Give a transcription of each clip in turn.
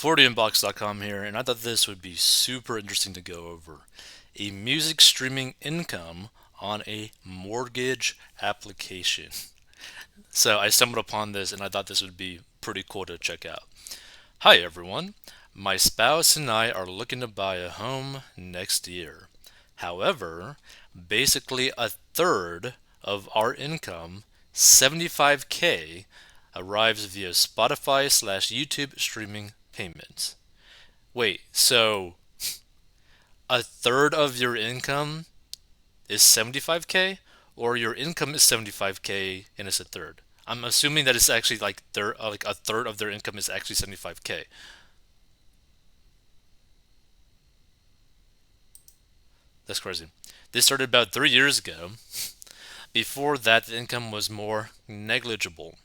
40inbox.com here, and I thought this would be super interesting to go over. A music streaming income on a mortgage application. So I stumbled upon this and I thought this would be pretty cool to check out. Hi everyone. My spouse and I are looking to buy a home next year. However, basically a third of our income, 75K, arrives via Spotify slash YouTube streaming payments. Wait, so a third of your income is 75K, or your income is 75K and it's a third? I'm assuming that it's actually like a third of their income is actually 75K. That's crazy. This started about 3 years ago. Before that, the income was more negligible.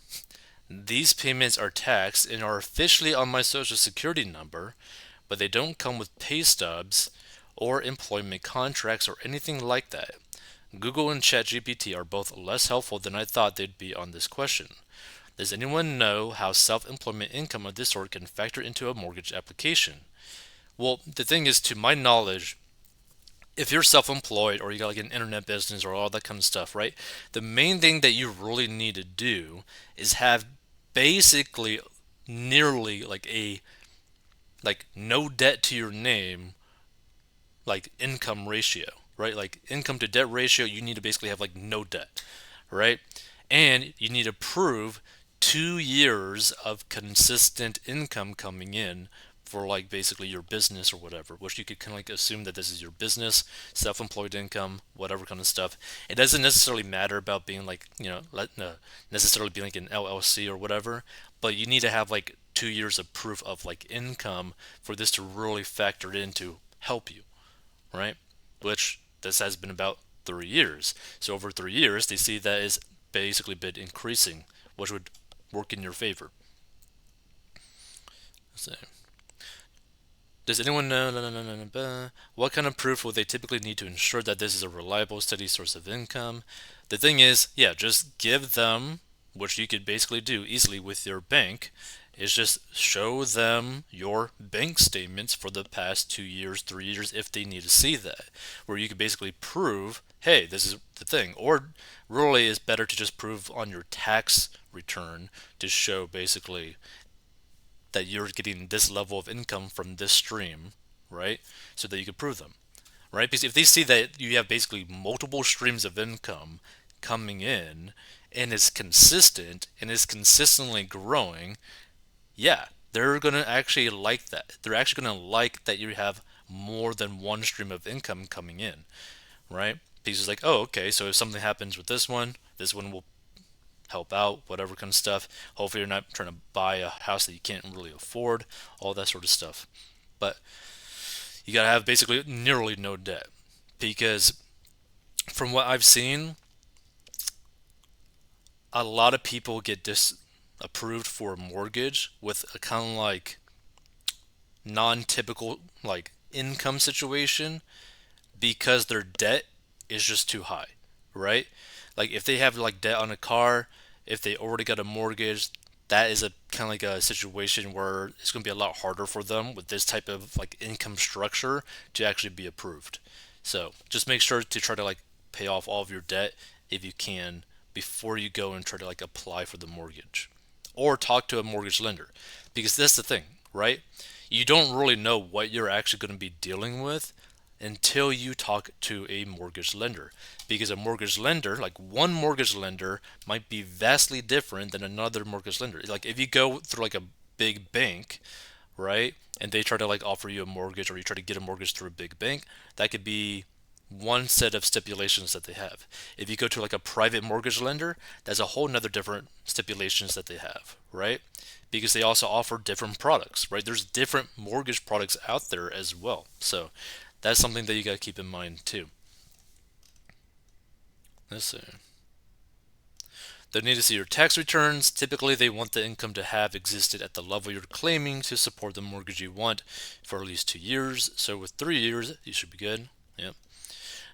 These payments are taxed and are officially on my social security number, but they don't come with pay stubs or employment contracts or anything like that. Google and ChatGPT are both less helpful than I thought they'd be on this question. Does anyone know how self employment income of this sort can factor into a mortgage application? Well, the thing is, to my knowledge, if you're self-employed or you got like an internet business or all that kind of stuff, right? The main thing that you really need to do is have basically nearly like a like no debt to your name, like income ratio, right? Like income to debt ratio, you need to basically have like no debt, right? And you need to prove 2 years of consistent income coming in for like basically your business or whatever, which you could kind of like assume that this is your business, self-employed income, whatever kind of stuff. It doesn't necessarily matter about being like, necessarily being like an LLC or whatever, but you need to have like 2 years of proof of like income for this to really factor in to help you, right? Which this has been about 3 years. So over 3 years, they see that is basically been increasing, which would work in your favor. So, does anyone know what kind of proof will they typically need to ensure that this is a reliable, steady source of income? The thing is, yeah, just give them, which you could basically do easily with your bank, is just show them your bank statements for the past 2 years, 3 years, if they need to see that, where you could basically prove, hey, this is the thing. Or really, it's better to just prove on your tax return to show basically that you're getting this level of income from this stream, right? So that you can prove them, right? Because if they see that you have basically multiple streams of income coming in and it's consistent and is consistently growing, yeah, they're gonna actually like that. They're actually gonna like that you have more than one stream of income coming in, right? Because it's like, oh, okay, so if something happens with this one will help out, whatever kind of stuff. Hopefully, you're not trying to buy a house that you can't really afford, all that sort of stuff. But you gotta have basically nearly no debt because from what I've seen, a lot of people get disapproved for a mortgage with a kind of like non-typical like income situation because their debt is just too high, right? Like if they have like debt on a car, if they already got a mortgage, that is a kind of like a situation where it's going to be a lot harder for them with this type of like income structure to actually be approved. So just make sure to try to like pay off all of your debt if you can before you go and try to like apply for the mortgage or talk to a mortgage lender because that's the thing, right? You don't really know what you're actually going to be dealing with until you talk to a mortgage lender. Because a mortgage lender, like one mortgage lender, might be vastly different than another mortgage lender. Like if you go through like a big bank, right, and they try to like offer you a mortgage or you try to get a mortgage through a big bank, that could be one set of stipulations that they have. If you go to like a private mortgage lender, that's a whole nother different stipulations that they have, right? Because they also offer different products, right? There's different mortgage products out there as well. So that's something that you got to keep in mind too. Let's see. They need to see your tax returns. Typically, they want the income to have existed at the level you're claiming to support the mortgage you want for at least 2 years. So with 3 years, you should be good. Yep.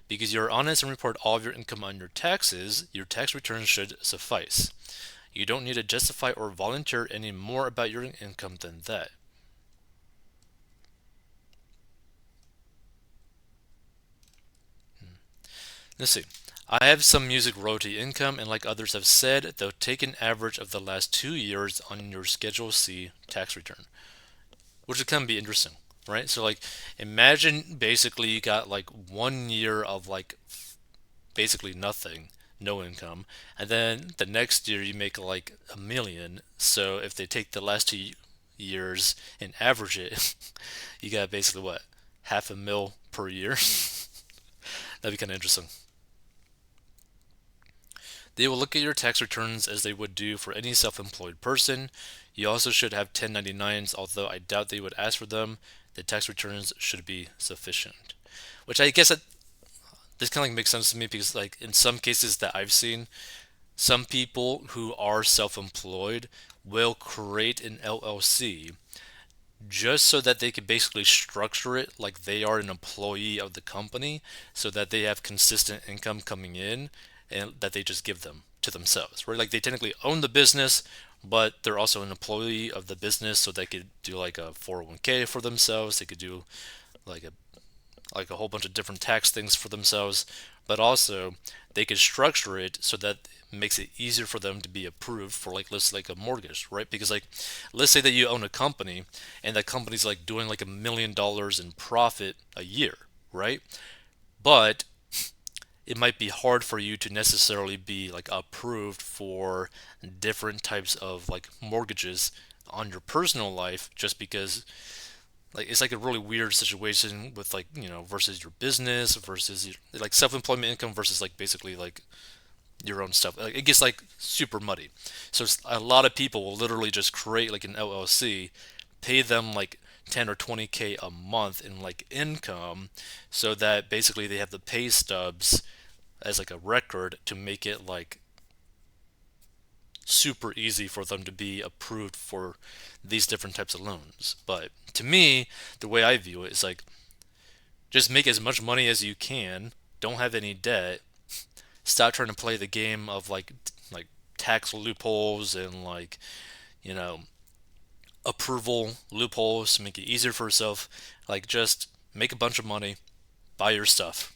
Because you're honest and report all of your income on your taxes, your tax returns should suffice. You don't need to justify or volunteer any more about your income than that. Let's see. I have some music royalty income, and like others have said, they'll take an average of the last 2 years on your Schedule C tax return, which is kind of be interesting, right? So like, imagine basically you got like 1 year of like basically nothing, no income, and then the next year you make like 1 million. So if they take the last 2 years and average it, you got basically what, half a mil per year. That'd be kind of interesting. They will look at your tax returns as they would do for any self employed person. You also should have 1099s, although I doubt they would ask for them. The tax returns should be sufficient. Which I guess that this kind of like makes sense to me because, like, in some cases that I've seen, some people who are self employed will create an LLC just so that they can basically structure it like they are an employee of the company so that they have consistent income coming in and that they just give them to themselves, right? Like they technically own the business, but they're also an employee of the business, so they could do like a 401k for themselves. They could do like a whole bunch of different tax things for themselves, but also they could structure it so that it makes it easier for them to be approved for like let's like a mortgage, right? Because like let's say that you own a company and that company's like doing like $1 million in profit a year, right? But it might be hard for you to necessarily be like approved for different types of like mortgages on your personal life just because like it's like a really weird situation with like versus your business versus your, like self-employment income versus like basically like your own stuff. Like, it gets like super muddy. So a lot of people will literally just create like an LLC, pay them like 10 or 20K a month in like income so that basically they have the pay stubs as like a record to make it like super easy for them to be approved for these different types of loans. But to me, the way I view it is like just make as much money as you can, don't have any debt, stop trying to play the game of like tax loopholes and like, you know, approval loopholes to make it easier for yourself. Like just make a bunch of money, buy your stuff.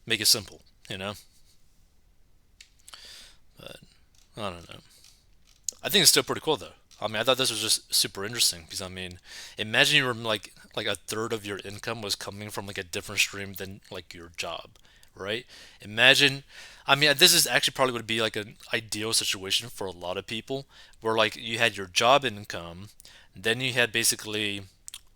Make it simple, you know? But I don't know. I think it's still pretty cool though. I mean, I thought this was just super interesting because I mean, imagine you were like a third of your income was coming from like a different stream than like your job, right? Imagine, I mean, this is actually probably would be like an ideal situation for a lot of people where like you had your job income, then you had basically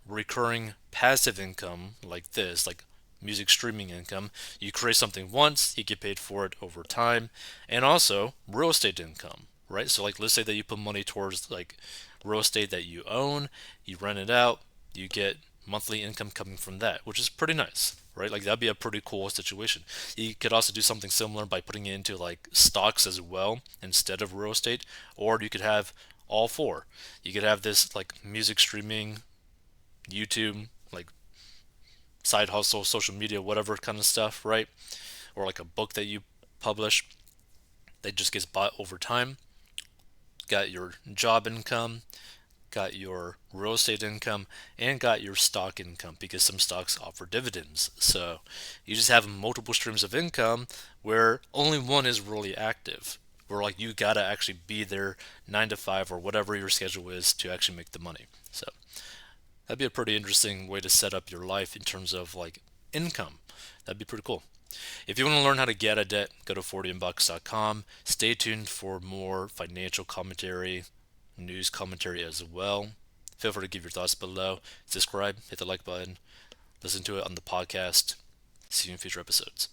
recurring passive income like this, like music streaming income. You create something once, you get paid for it over time, and also real estate income, right? So like let's say that you put money towards like real estate that you own, you rent it out, you get monthly income coming from that, which is pretty nice. Right, like that'd be a pretty cool situation. You could also do something similar by putting it into like stocks as well instead of real estate, or you could have all four. You could have this like music streaming YouTube, like side hustle, social media, whatever kind of stuff, right? Or like a book that you publish that just gets bought over time. Got your job income, got your real estate income, and got your stock income because some stocks offer dividends. So you just have multiple streams of income where only one is really active. Where like you gotta actually be there 9 to 5 or whatever your schedule is to actually make the money. So that'd be a pretty interesting way to set up your life in terms of like income. That'd be pretty cool. If you want to learn how to get out of debt, go to 40inbox.com. Stay tuned for more financial commentary, news commentary as well. Feel free to give your thoughts below. Subscribe, hit the like button, listen to it on the podcast. See you in future episodes.